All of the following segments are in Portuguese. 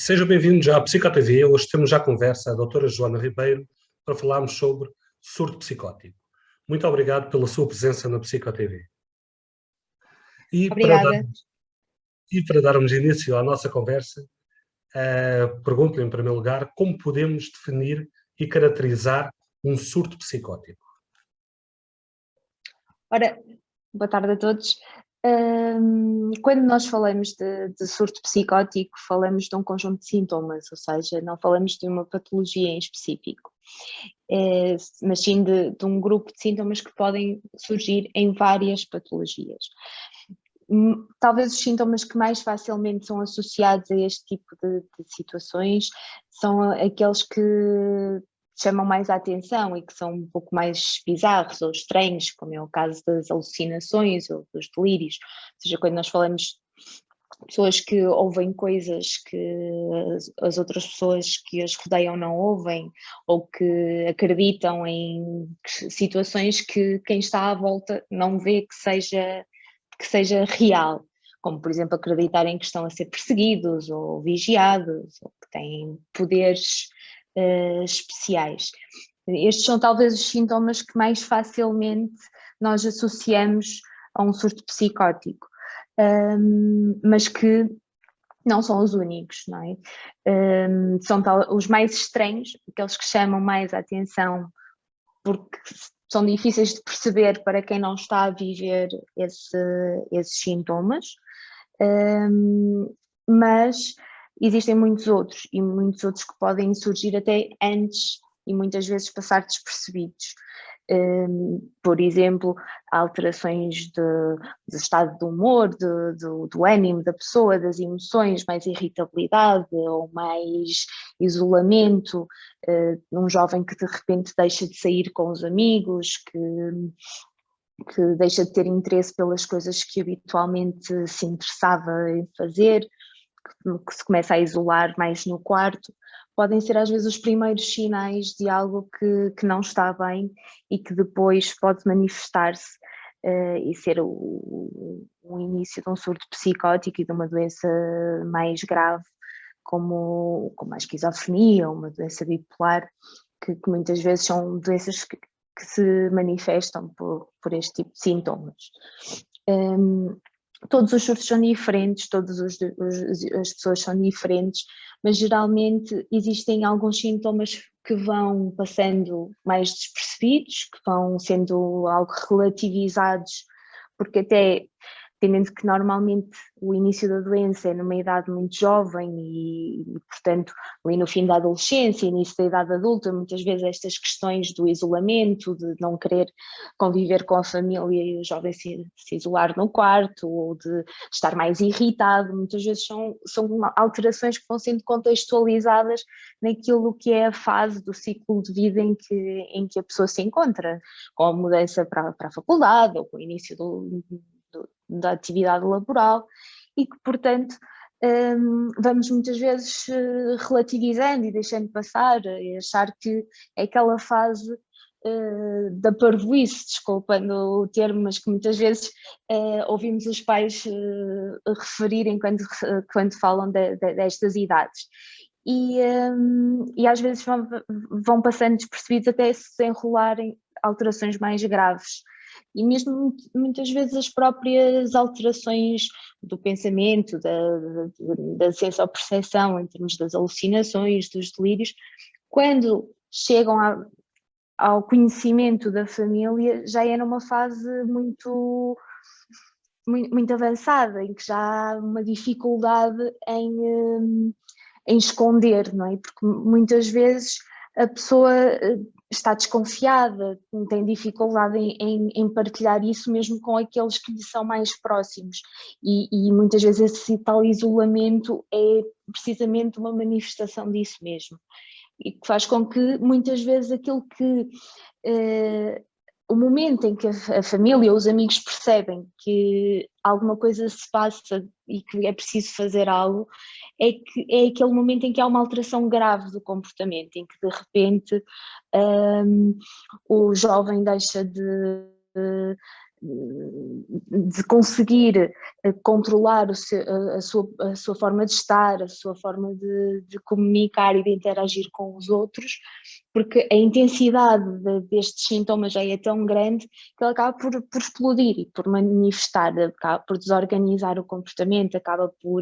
Sejam bem-vindos à PsicoTV. Hoje temos já conversa a doutora Joana Ribeiro para falarmos sobre surto psicótico. Muito obrigado pela sua presença na PsicoTV. Obrigada. Para darmos início à nossa conversa, pergunto-lhe em primeiro lugar como podemos definir e caracterizar um surto psicótico. Ora, boa tarde a todos. Quando nós falamos de surto psicótico, falamos de um conjunto de sintomas, ou seja, não falamos de uma patologia em específico, mas sim de um grupo de sintomas que podem surgir em várias patologias. Talvez os sintomas que mais facilmente são associados a este tipo de situações são aqueles que chamam mais a atenção e que são um pouco mais bizarros ou estranhos, como é o caso das alucinações ou dos delírios. Ou seja, quando nós falamos de pessoas que ouvem coisas que as outras pessoas que as rodeiam não ouvem, ou que acreditam em situações que quem está à volta não vê que seja real, como por exemplo acreditarem que estão a ser perseguidos ou vigiados, ou que têm poderes especiais. Estes são talvez os sintomas que mais facilmente nós associamos a um surto psicótico, mas que não são os únicos, não é? São os mais estranhos, aqueles que chamam mais a atenção porque são difíceis de perceber para quem não está a viver esses sintomas, mas existem muitos outros que podem surgir até antes e muitas vezes passar despercebidos. Por exemplo, alterações do estado de humor, do ânimo da pessoa, das emoções, mais irritabilidade ou mais isolamento, um jovem que de repente deixa de sair com os amigos, que deixa de ter interesse pelas coisas que habitualmente se interessava em fazer, que se começa a isolar mais no quarto. Podem ser às vezes os primeiros sinais de algo que não está bem e que depois pode manifestar-se e ser o início de um surto psicótico e de uma doença mais grave, como a esquizofrenia ou uma doença bipolar, que muitas vezes são doenças que se manifestam por este tipo de sintomas. Todos os surtos são diferentes, as pessoas são diferentes, mas geralmente existem alguns sintomas que vão passando mais despercebidos, que vão sendo algo relativizados, porque até tendo que normalmente o início da doença é numa idade muito jovem e portanto, ali no fim da adolescência, início da idade adulta, muitas vezes estas questões do isolamento, de não querer conviver com a família e o jovem se isolar no quarto, ou de estar mais irritado, muitas vezes são alterações que vão sendo contextualizadas naquilo que é a fase do ciclo de vida em que a pessoa se encontra, com a mudança para a faculdade ou com o início da atividade laboral e que, portanto, vamos muitas vezes relativizando e deixando passar e achar que é aquela fase da parvoíce, desculpando o termo, mas que muitas vezes ouvimos os pais referirem quando falam destas idades. E às vezes vão passando despercebidos até se desenrolarem alterações mais graves. E mesmo muitas vezes as próprias alterações do pensamento, da sensopercepção, em termos das alucinações, dos delírios, quando chegam ao conhecimento da família, já é numa fase muito avançada, em que já há uma dificuldade em esconder, não é? Porque muitas vezes a pessoa está desconfiada, tem dificuldade em partilhar isso mesmo com aqueles que lhe são mais próximos e muitas vezes esse tal isolamento é precisamente uma manifestação disso mesmo e que faz com que muitas vezes aquilo que o momento em que a família ou os amigos percebem que alguma coisa se passa e que é preciso fazer algo, é aquele momento em que há uma alteração grave do comportamento, em que de repente o jovem deixa de conseguir controlar a sua forma de estar, a sua forma de comunicar e de interagir com os outros, porque a intensidade destes sintomas já é tão grande que ele acaba por explodir e por manifestar, acaba por desorganizar o comportamento, acaba por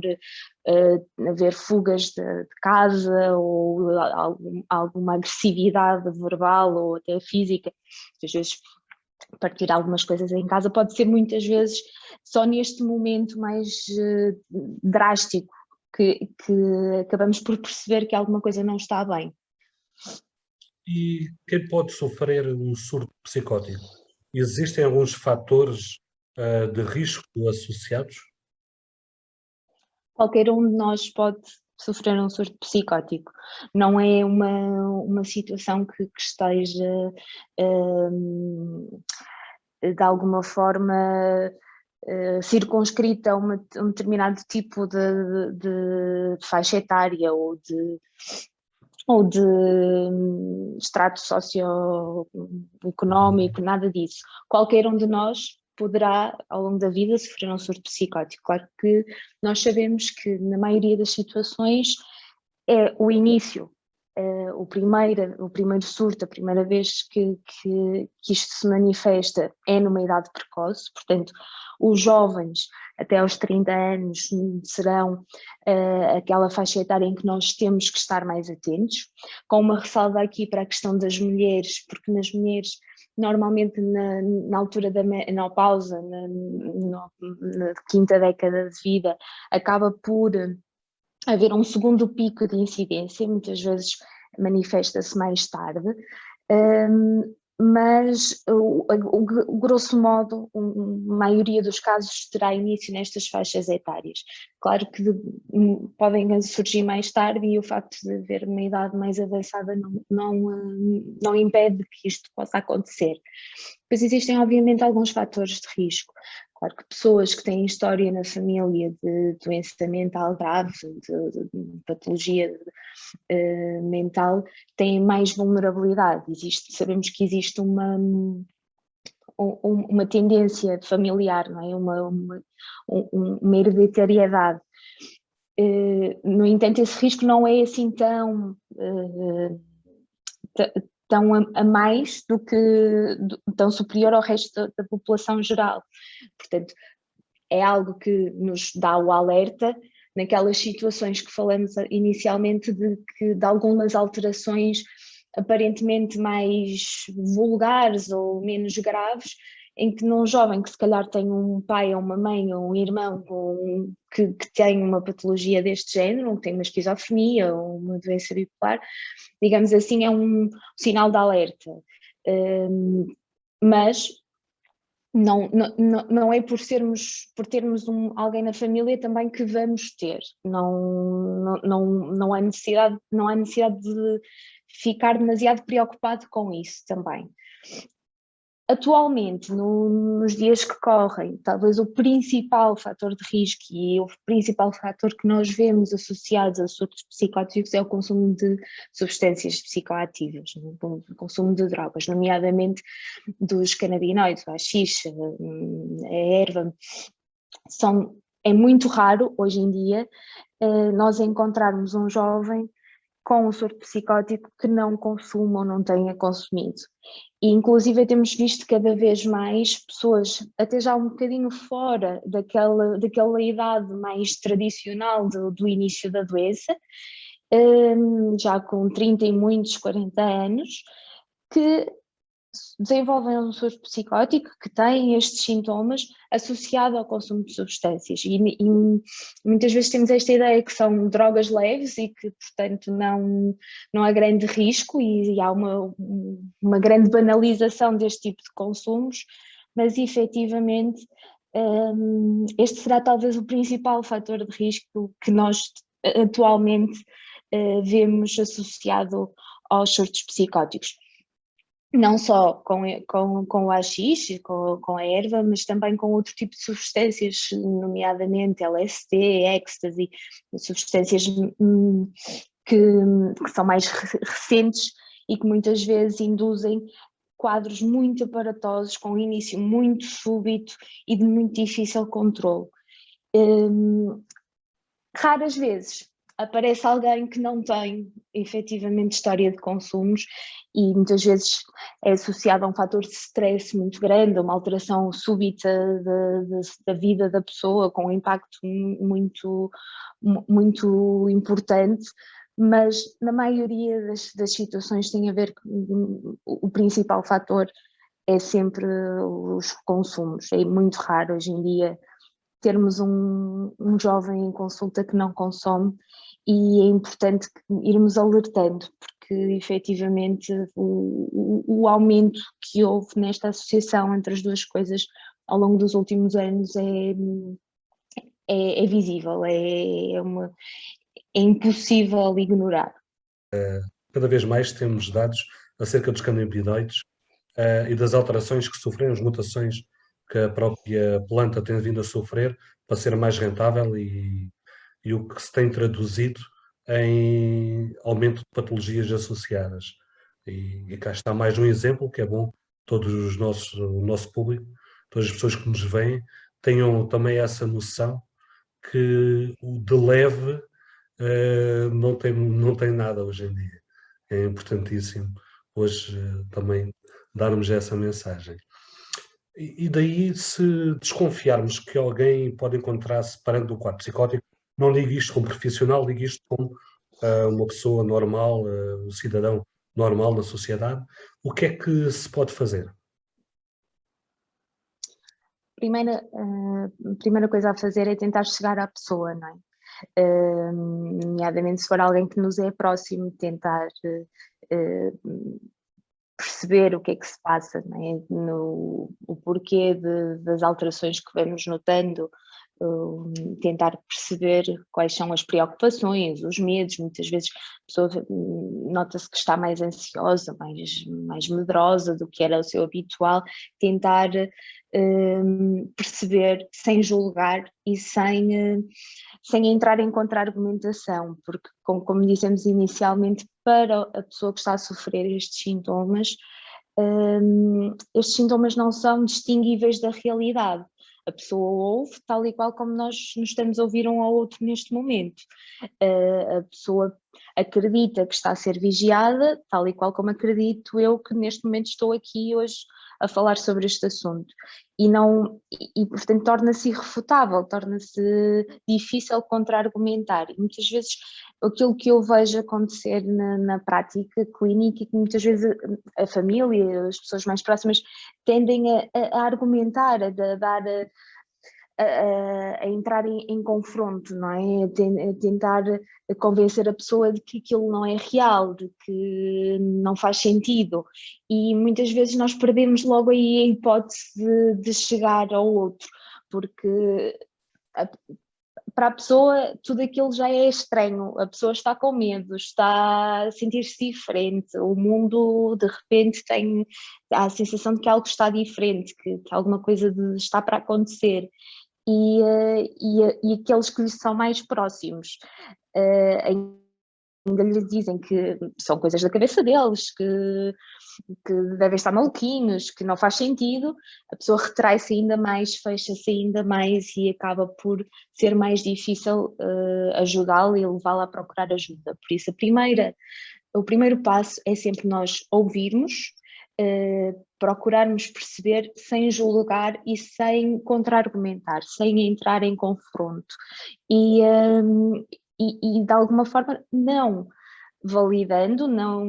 haver fugas de casa ou alguma agressividade verbal ou até física, às vezes partir algumas coisas em casa pode ser muitas vezes só neste momento mais drástico que acabamos por perceber que alguma coisa não está bem. E quem pode sofrer um surto psicótico? Existem alguns fatores de risco associados? Qualquer um de nós pode sofrer um surto psicótico. Não é uma situação que esteja de alguma forma circunscrita a um determinado tipo de faixa etária ou de extrato socioeconómico, nada disso. Qualquer um de nós poderá, ao longo da vida, sofrer um surto psicótico. Claro que nós sabemos que, na maioria das situações, é o início, o primeiro surto, a primeira vez que isto se manifesta é numa idade precoce, portanto, os jovens até aos 30 anos serão aquela faixa etária em que nós temos que estar mais atentos, com uma ressalva aqui para a questão das mulheres, porque nas mulheres normalmente na altura da menopausa, na quinta década de vida, acaba por haver um segundo pico de incidência, muitas vezes manifesta-se mais tarde, mas grosso modo, a maioria dos casos terá início nestas faixas etárias. Claro que podem surgir mais tarde e o facto de haver uma idade mais avançada não impede que isto possa acontecer. Depois existem obviamente alguns fatores de risco. Claro que pessoas que têm história na família de doença mental grave, de patologia mental, têm mais vulnerabilidade. Sabemos que existe uma tendência familiar, não é? uma hereditariedade. No entanto, esse risco não é assim tão a mais do que tão superior ao resto da população geral. Portanto, é algo que nos dá o alerta naquelas situações que falamos inicialmente de algumas alterações aparentemente mais vulgares ou menos graves, em que num jovem que se calhar tem um pai ou uma mãe ou um irmão que tem uma patologia deste género, ou que tem uma esquizofrenia ou uma doença bipolar, digamos assim, é um sinal de alerta. Mas não é por termos alguém na família também que vamos ter. Não há necessidade de ficar demasiado preocupado com isso também. Atualmente, nos dias que correm, talvez o principal fator de risco e o principal fator que nós vemos associados a surtos psicóticos é o consumo de substâncias psicoativas, o consumo de drogas, nomeadamente dos canabinoides, a haxixe, a erva. É muito raro, hoje em dia, nós encontrarmos um jovem com um surto psicótico que não consuma ou não tenha consumido. E inclusive temos visto cada vez mais pessoas, até já um bocadinho fora daquela idade mais tradicional do início da doença, já com 30 e muitos 40 anos, que desenvolvem um surto psicótico, que têm estes sintomas associado ao consumo de substâncias e muitas vezes temos esta ideia que são drogas leves e que portanto não há grande risco e há uma grande banalização deste tipo de consumos, mas efetivamente este será talvez o principal fator de risco que nós atualmente vemos associado aos surtos psicóticos. Não só com o haxixe, com a erva, mas também com outro tipo de substâncias, nomeadamente LSD, ecstasy, substâncias que são mais recentes e que muitas vezes induzem quadros muito aparatosos, com início muito súbito e de muito difícil controle. Raras vezes aparece alguém que não tem efetivamente história de consumos e muitas vezes é associado a um fator de stress muito grande, uma alteração súbita da vida da pessoa, com um impacto muito, muito importante, mas na maioria das situações tem a ver com o principal fator é sempre os consumos. É muito raro hoje em dia termos um jovem em consulta que não consome, e é importante irmos alertando, porque efetivamente o aumento que houve nesta associação entre as duas coisas ao longo dos últimos anos é visível, é impossível ignorar. Cada vez mais temos dados acerca dos canabinoides e das alterações que sofreram, as mutações que a própria planta tem vindo a sofrer para ser mais rentável e o que se tem traduzido em aumento de patologias associadas. E cá está mais um exemplo que é bom todos o nosso público, todas as pessoas que nos veem, tenham também essa noção que o de leve não tem nada hoje em dia. É importantíssimo hoje também darmos essa mensagem. E daí, se desconfiarmos que alguém pode encontrar-se perante um quadro psicótico, não ligue isto como profissional, ligue isto como uma pessoa normal, um cidadão normal na sociedade, o que é que se pode fazer? A primeira coisa a fazer é tentar chegar à pessoa, não é? Nomeadamente se for alguém que nos é próximo, tentar perceber o que é que se passa, não é? O porquê das alterações que vamos notando, tentar perceber quais são as preocupações, os medos. Muitas vezes a pessoa nota-se que está mais ansiosa, mais medrosa do que era o seu habitual, tentar perceber sem julgar e sem entrar em contra-argumentação, porque como dissemos inicialmente, para a pessoa que está a sofrer estes sintomas não são distinguíveis da realidade. A pessoa ouve tal e qual como nós nos estamos a ouvir um ao outro neste momento. A pessoa acredita que está a ser vigiada, tal e qual como acredito eu que neste momento estou aqui hoje a falar sobre este assunto. Portanto, torna-se irrefutável, torna-se difícil contra-argumentar. E muitas vezes aquilo que eu vejo acontecer na prática clínica e que muitas vezes a família, as pessoas mais próximas tendem a argumentar, a entrar em confronto, não é? A tentar convencer a pessoa de que aquilo não é real, de que não faz sentido, e muitas vezes nós perdemos logo aí a hipótese de chegar ao outro, porque para a pessoa tudo aquilo já é estranho, a pessoa está com medo, está a sentir-se diferente, o mundo de repente há a sensação de que algo está diferente, que alguma coisa está para acontecer. E aqueles que lhe são mais próximos ainda lhes dizem que são coisas da cabeça deles, que devem estar maluquinhos, que não faz sentido, a pessoa retrai-se ainda mais, fecha-se ainda mais e acaba por ser mais difícil ajudá-la e levá-la a procurar ajuda. Por isso o primeiro passo é sempre nós ouvirmos, procurarmos perceber sem julgar e sem contra-argumentar, sem entrar em confronto e de alguma forma não validando, não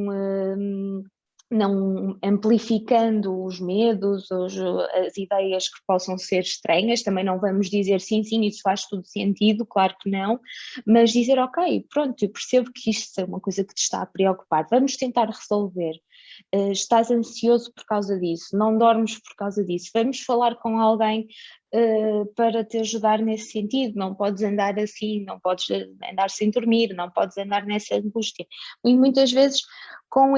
amplificando os medos, as ideias que possam ser estranhas. Também não vamos dizer sim, isso faz todo sentido, claro que não, mas dizer ok, pronto, eu percebo que isto é uma coisa que te está a preocupar, vamos tentar resolver. Estás ansioso por causa disso, não dormes por causa disso, vamos falar com alguém para te ajudar nesse sentido. Não podes andar assim, não podes andar sem dormir, não podes andar nessa angústia. E muitas vezes com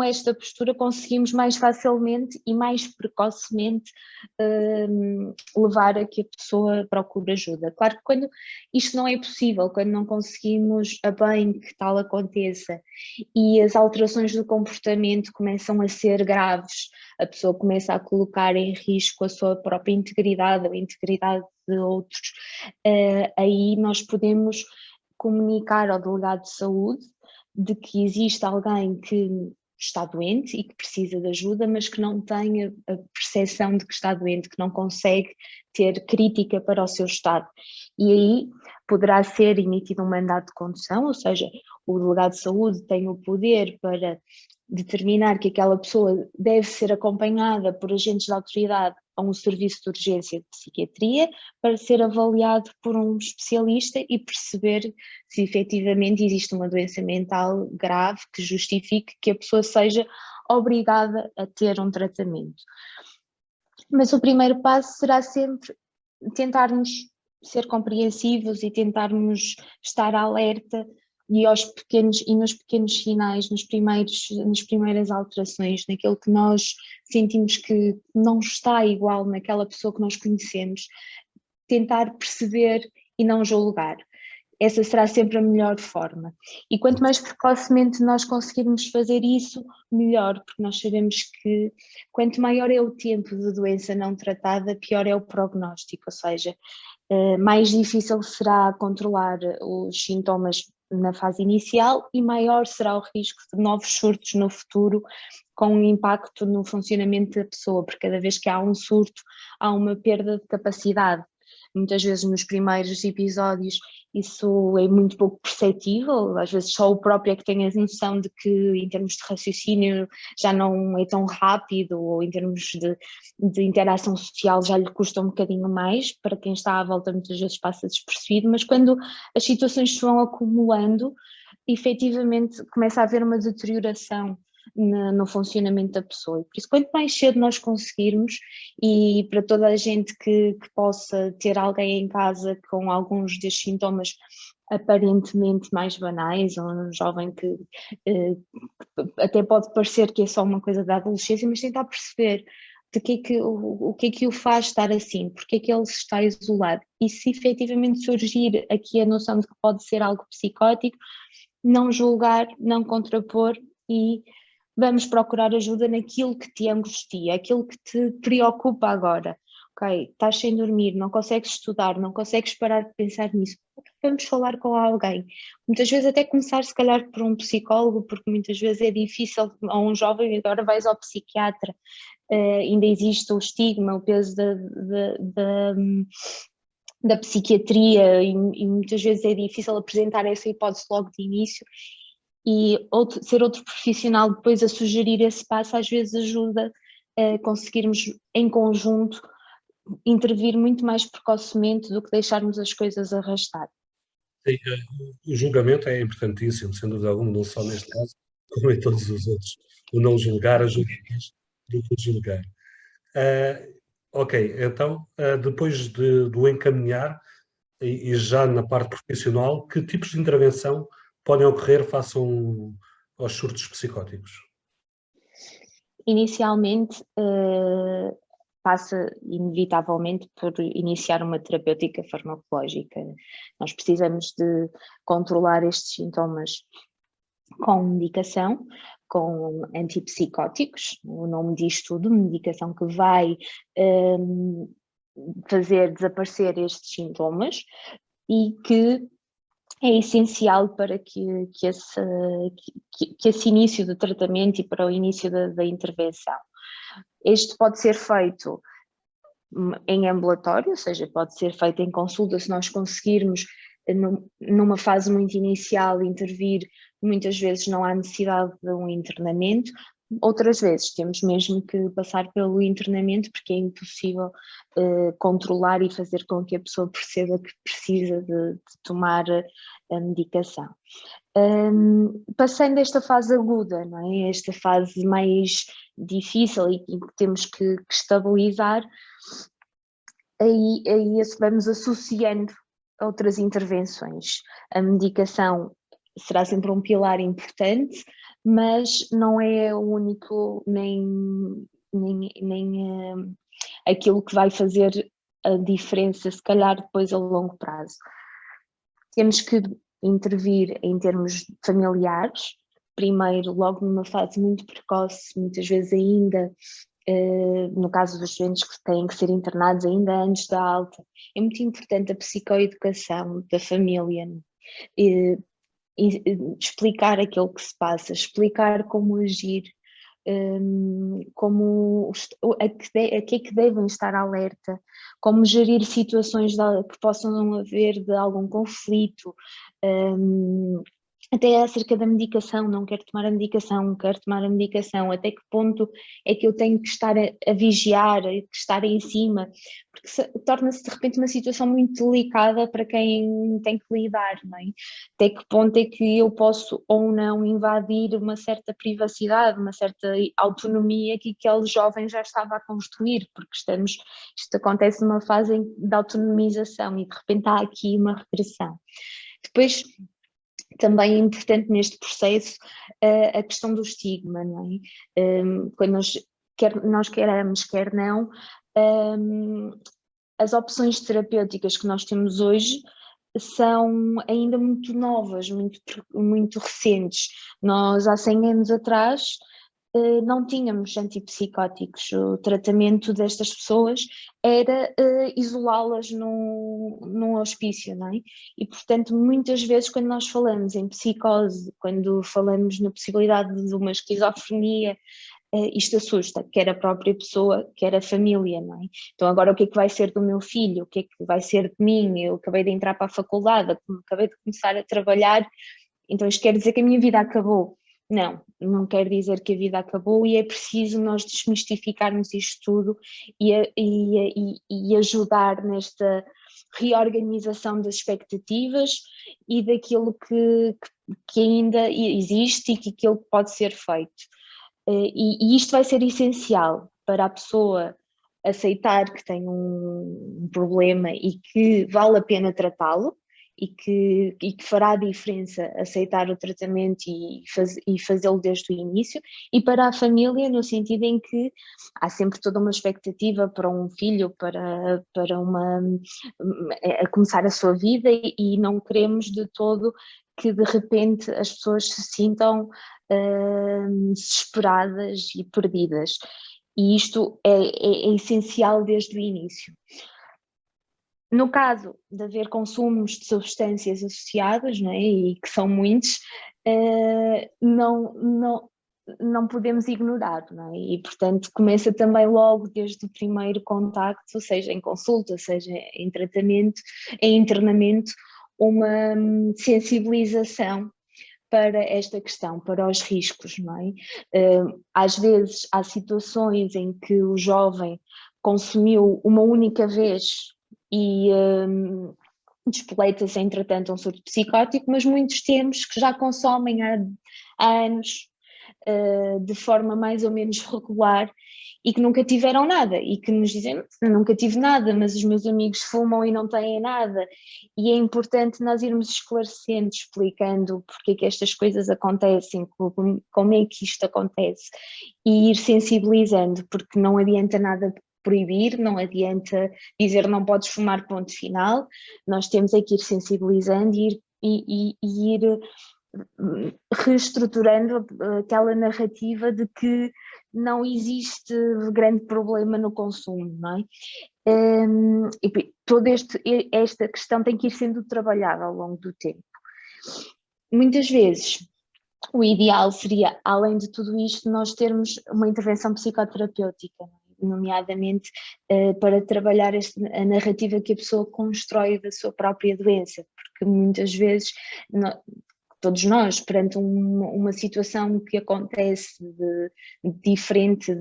esta postura conseguimos mais facilmente e mais precocemente levar a que a pessoa procure ajuda. Claro que quando isto não é possível, quando não conseguimos a bem que tal aconteça e as alterações do comportamento começam a ser graves, a pessoa começa a colocar em risco a sua própria integridade ou a integridade de outros, aí nós podemos comunicar ao delegado de saúde de que existe alguém que está doente e que precisa de ajuda, mas que não tem a percepção de que está doente, que não consegue ter crítica para o seu estado. E aí poderá ser emitido um mandado de condução, ou seja, o delegado de saúde tem o poder para determinar que aquela pessoa deve ser acompanhada por agentes de autoridade a um serviço de urgência de psiquiatria para ser avaliado por um especialista e perceber se efetivamente existe uma doença mental grave que justifique que a pessoa seja obrigada a ter um tratamento. Mas o primeiro passo será sempre tentarmos ser compreensivos e tentarmos estar alerta e nos pequenos sinais, nas primeiras alterações, naquilo que nós sentimos que não está igual naquela pessoa que nós conhecemos, tentar perceber e não julgar. Essa será sempre a melhor forma. E quanto mais precocemente nós conseguirmos fazer isso, melhor, porque nós sabemos que quanto maior é o tempo de doença não tratada, pior é o prognóstico, ou seja, mais difícil será controlar os sintomas na fase inicial e maior será o risco de novos surtos no futuro com um impacto no funcionamento da pessoa, porque cada vez que há um surto há uma perda de capacidade. Muitas vezes nos primeiros episódios isso é muito pouco perceptível, às vezes só o próprio é que tem a noção de que em termos de raciocínio já não é tão rápido, ou em termos de interação social já lhe custa um bocadinho mais, para quem está à volta muitas vezes passa despercebido, mas quando as situações se vão acumulando, efetivamente começa a haver uma deterioração no funcionamento da pessoa. Por isso, quanto mais cedo nós conseguirmos, e para toda a gente que possa ter alguém em casa com alguns destes sintomas aparentemente mais banais, ou um jovem que até pode parecer que é só uma coisa da adolescência, mas tentar perceber o que é que o faz estar assim, porque é que ele se está isolado, e se efetivamente surgir aqui a noção de que pode ser algo psicótico, não julgar, não contrapor e vamos procurar ajuda naquilo que te angustia, aquilo que te preocupa agora. Ok, estás sem dormir, não consegues estudar, não consegues parar de pensar nisso. Vamos falar com alguém. Muitas vezes até começar se calhar por um psicólogo, porque muitas vezes é difícil a um jovem, agora vais ao psiquiatra. Ainda existe o estigma, o peso da psiquiatria e muitas vezes é difícil apresentar essa hipótese logo de início. E ser outro profissional depois a sugerir esse passo às vezes ajuda a conseguirmos em conjunto intervir muito mais precocemente do que deixarmos as coisas arrastar. Sim, o julgamento é importantíssimo, sem dúvida alguma, não só neste caso, como em todos os outros. O não julgar ajuda mais do que o julgar. Ok, então, depois do encaminhar e já na parte profissional, que tipos de intervenção podem ocorrer face aos surtos psicóticos? Inicialmente, passa inevitavelmente por iniciar uma terapêutica farmacológica. Nós precisamos de controlar estes sintomas com medicação, com antipsicóticos, o nome diz tudo, medicação que vai fazer desaparecer estes sintomas e que é essencial para que esse início do tratamento e para o início da intervenção. Este pode ser feito em ambulatório, ou seja, pode ser feito em consulta se nós conseguirmos, numa fase muito inicial, intervir, muitas vezes não há necessidade de um internamento, outras vezes temos mesmo que passar pelo internamento porque é impossível controlar e fazer com que a pessoa perceba que precisa de tomar a medicação. Passando esta fase aguda, não é? Esta fase mais difícil e que temos que estabilizar, aí vamos associando outras intervenções. A medicação será sempre um pilar importante, mas não é o único, nem aquilo que vai fazer a diferença, se calhar depois a longo prazo. Temos que intervir em termos familiares, primeiro logo numa fase muito precoce, muitas vezes ainda, no caso dos doentes que têm que ser internados ainda antes da alta. É muito importante a psicoeducação da família, explicar aquilo que se passa, explicar como agir, a que é que devem estar alerta, como gerir situações que possam haver de algum conflito, até acerca da medicação, não quero tomar a medicação, quero tomar a medicação, até que ponto é que eu tenho que estar a vigiar, que estar em cima, porque torna-se de repente uma situação muito delicada para quem tem que lidar, não é? Até que ponto é que eu posso ou não invadir uma certa privacidade, uma certa autonomia que aquele jovem já estava a construir, porque isto acontece numa fase de autonomização e de repente há aqui uma regressão. Depois, também é importante neste processo a questão do estigma, não é? Quando nós queramos, quer não, as opções terapêuticas que nós temos hoje são ainda muito novas, muito recentes. Nós, há 100 anos atrás, não tínhamos antipsicóticos. O tratamento destas pessoas era isolá-las num hospício, não é? E, portanto, muitas vezes quando nós falamos em psicose, quando falamos na possibilidade de uma esquizofrenia, isto assusta, quer a própria pessoa, quer a família, não é? Então agora o que é que vai ser do meu filho? O que é que vai ser de mim? Eu acabei de entrar para a faculdade, acabei de começar a trabalhar, então isto quer dizer que a minha vida acabou. Não quer dizer que a vida acabou e é preciso nós desmistificarmos isto tudo e ajudar nesta reorganização das expectativas e daquilo que ainda existe e que aquilo que pode ser feito. E isto vai ser essencial para a pessoa aceitar que tem um problema e que vale a pena tratá-lo e que fará a diferença aceitar o tratamento e fazê-lo desde o início, e para a família no sentido em que há sempre toda uma expectativa para um filho, para a começar a sua vida e não queremos de todo que de repente as pessoas se sintam desesperadas e perdidas. E isto é essencial desde o início. No caso de haver consumos de substâncias associadas, não é, e que são muitos, não podemos ignorar, não é? E, portanto, começa também logo desde o primeiro contacto, seja em consulta, seja em tratamento, em internamento, uma sensibilização para esta questão, para os riscos, não é? Às vezes há situações em que o jovem consumiu uma única vez e despoleta-se entretanto um surto psicótico, mas muitos temos que já consomem há anos de forma mais ou menos regular e que nunca tiveram nada e que nos dizem, nunca tive nada, mas os meus amigos fumam e não têm nada. E é importante nós irmos esclarecendo, explicando porque é que estas coisas acontecem, como é que isto acontece e ir sensibilizando, porque não adianta nada proibir, não adianta dizer não podes fumar, ponto final. Nós temos é que ir sensibilizando e ir reestruturando aquela narrativa de que não existe grande problema no consumo, não é? E toda esta questão tem que ir sendo trabalhada ao longo do tempo. Muitas vezes o ideal seria, além de tudo isto, nós termos uma intervenção psicoterapêutica, nomeadamente para trabalhar a narrativa que a pessoa constrói da sua própria doença, porque muitas vezes todos nós, perante uma situação que acontece diferente,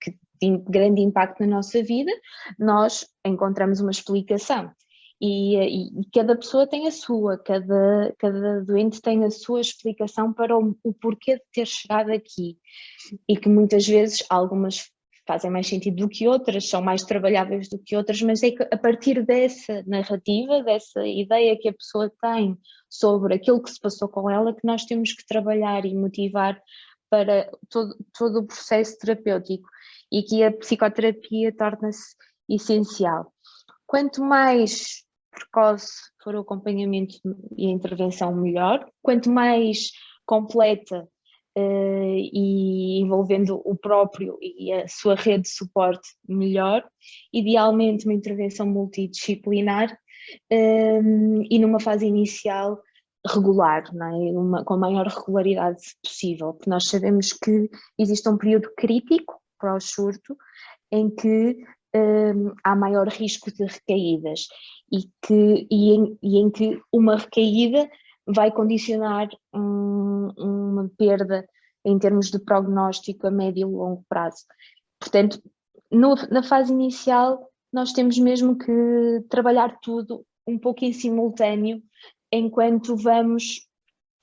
que tem grande impacto na nossa vida, nós encontramos uma explicação. E cada pessoa tem a sua, cada doente tem a sua explicação para o porquê de ter chegado aqui. E que muitas vezes algumas fazem mais sentido do que outras, são mais trabalháveis do que outras, mas é que a partir dessa narrativa, dessa ideia que a pessoa tem sobre aquilo que se passou com ela, que nós temos que trabalhar e motivar para todo o processo terapêutico, e que a psicoterapia torna-se essencial. Quanto mais precoce for o acompanhamento e a intervenção, melhor. Quanto mais completa e envolvendo o próprio e a sua rede de suporte, melhor. Idealmente uma intervenção multidisciplinar e numa fase inicial regular, não é? Com a maior regularidade possível, porque nós sabemos que existe um período crítico para o surto em que há maior risco de recaídas em que uma recaída vai condicionar uma perda em termos de prognóstico a médio e longo prazo. Portanto, na fase inicial nós temos mesmo que trabalhar tudo um pouco em simultâneo, enquanto vamos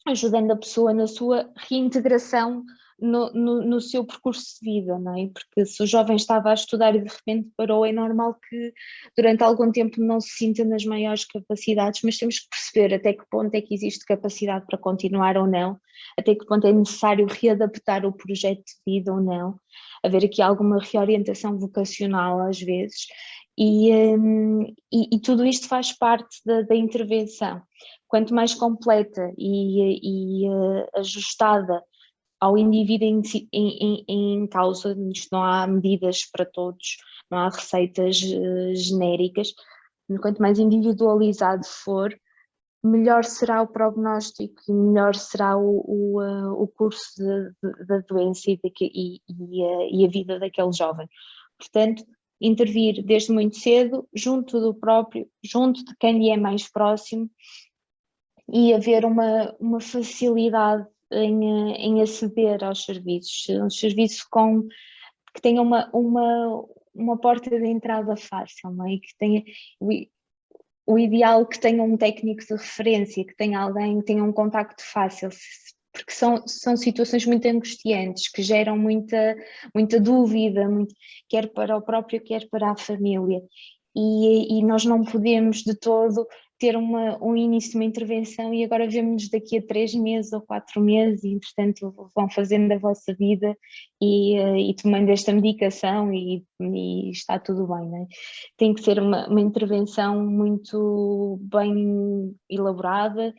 ajudando a pessoa na sua reintegração no seu percurso de vida, não é? Porque se o jovem estava a estudar e de repente parou, é normal que durante algum tempo não se sinta nas maiores capacidades, mas temos que perceber até que ponto é que existe capacidade para continuar ou não, até que ponto é necessário readaptar o projeto de vida ou não, haver aqui alguma reorientação vocacional às vezes, e tudo isto faz parte da intervenção. Quanto mais completa e ajustada ao indivíduo em causa, isto não há medidas para todos, não há receitas genéricas, quanto mais individualizado for, melhor será o prognóstico e melhor será o curso da doença e a vida daquele jovem. Portanto, intervir desde muito cedo, junto do próprio, junto de quem lhe é mais próximo, e haver uma facilidade em aceder aos serviços, um serviço que tenha uma porta de entrada fácil, não é? Que tenha o ideal, que tenha um técnico de referência, que tenha alguém que tenha um contacto fácil, porque são situações muito angustiantes, que geram muita dúvida, quer para o próprio, quer para a família. E nós não podemos de todo ter um início de uma intervenção e agora vemos-nos daqui a 3 meses ou 4 meses e, entretanto, vão fazendo a vossa vida e tomando esta medicação e está tudo bem, não é? Tem que ser uma intervenção muito bem elaborada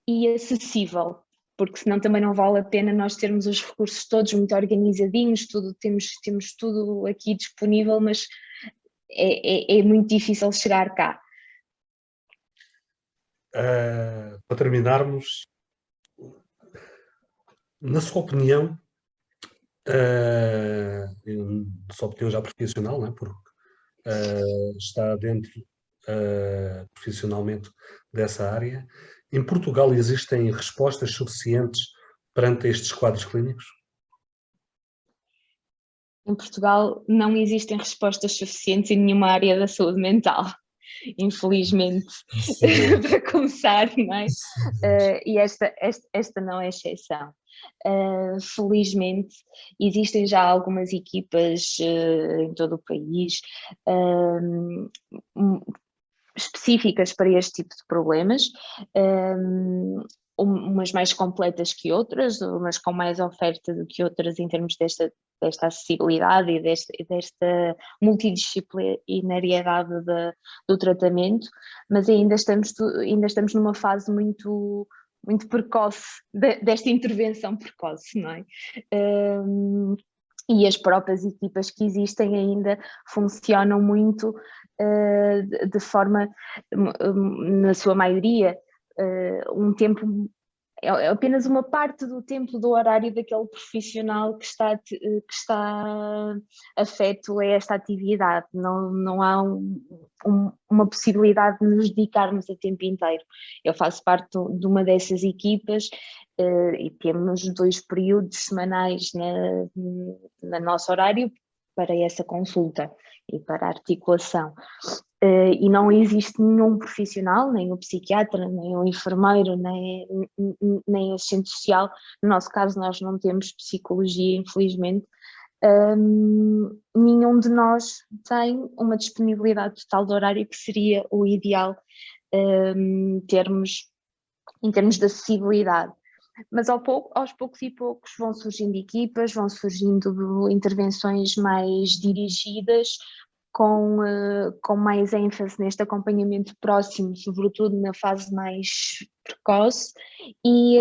e acessível, porque senão também não vale a pena nós termos os recursos todos muito organizadinhos, temos tudo aqui disponível, mas é muito difícil chegar cá. Para terminarmos, na sua opinião, já profissional, não é? Porque está dentro profissionalmente dessa área, em Portugal existem respostas suficientes perante estes quadros clínicos? Em Portugal não existem respostas suficientes em nenhuma área da saúde mental, infelizmente, para começar, não é? E esta não é exceção. Felizmente existem já algumas equipas em todo o país específicas para este tipo de problemas, umas mais completas que outras, umas com mais oferta do que outras em termos desta acessibilidade e desta multidisciplinariedade do tratamento, mas ainda estamos numa fase muito precoce desta intervenção precoce, não é? E as próprias equipas que existem ainda funcionam muito de forma, na sua maioria, um tempo, é apenas uma parte do tempo do horário daquele profissional que está afeto a esta atividade, não há uma possibilidade de nos dedicarmos a tempo inteiro. Eu faço parte de uma dessas equipas e temos 2 períodos semanais no nosso horário para essa consulta e para a articulação. E não existe nenhum profissional, nem o psiquiatra, nem o enfermeiro, nem o assistente social. No nosso caso, nós não temos psicologia, infelizmente, Nenhum de nós tem uma disponibilidade total de horário, que seria o ideal em termos de acessibilidade. Mas aos poucos e poucos vão surgindo equipas, vão surgindo intervenções mais dirigidas, com mais ênfase neste acompanhamento próximo, sobretudo na fase mais precoce, e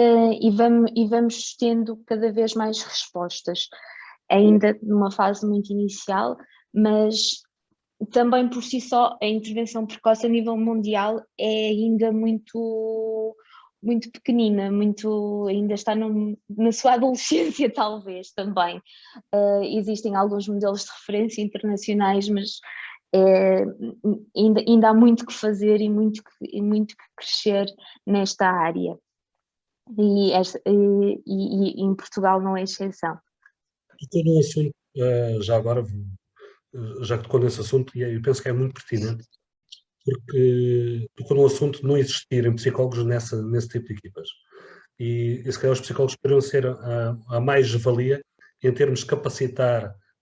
vamos tendo cada vez mais respostas, ainda numa fase muito inicial, mas também por si só a intervenção precoce a nível mundial é ainda muito pequenina, ainda está na sua adolescência talvez também. Existem alguns modelos de referência internacionais, mas ainda há muito que fazer e muito que crescer nesta área. E em Portugal não é exceção. Tocou num assunto, já agora, já que tocou nesse assunto, e eu penso que é muito pertinente, porque tocou num assunto de não existirem psicólogos nesse tipo de equipas. E se calhar os psicólogos poderiam ser a mais-valia em termos de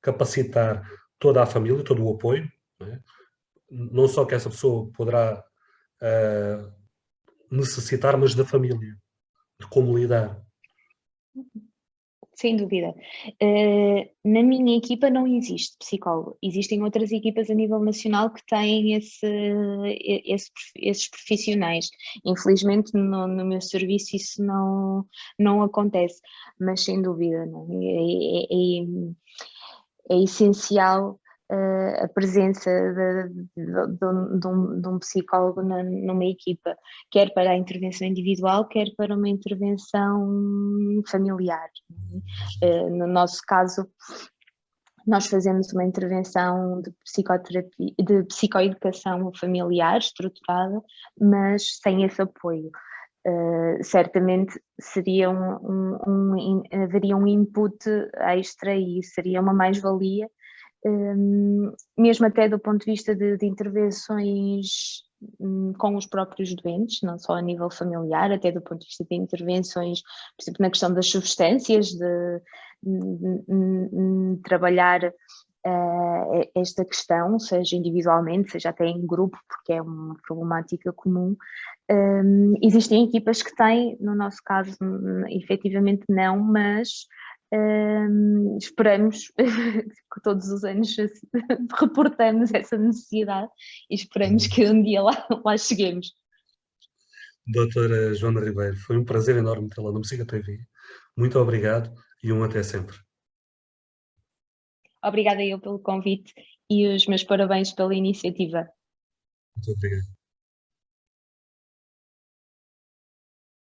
capacitar toda a família, todo o apoio, não é? Não só que essa pessoa poderá necessitar, mas da família, de como lidar. Sem dúvida. Na minha equipa não existe psicólogo. Existem outras equipas a nível nacional que têm esses profissionais. Infelizmente, no meu serviço isso não acontece, mas sem dúvida, não é essencial a presença de um psicólogo numa equipa, quer para a intervenção individual, quer para uma intervenção familiar. No nosso caso, nós fazemos uma intervenção de psicoterapia, de psicoeducação familiar estruturada, mas sem esse apoio. Certamente seria haveria um input extra e seria uma mais-valia, mesmo até do ponto de vista de intervenções com os próprios doentes, não só a nível familiar, até do ponto de vista de intervenções, por exemplo, na questão das substâncias, de trabalhar esta questão, seja individualmente, seja até em grupo, porque é uma problemática comum. Existem equipas que têm, no nosso caso, efetivamente não, mas esperamos que todos os anos reportamos essa necessidade e esperamos que um dia lá cheguemos. Doutora Joana Ribeiro, foi um prazer enorme tê-la no Psico TV. Muito obrigado e até sempre. Obrigada eu pelo convite e os meus parabéns pela iniciativa. Muito obrigado.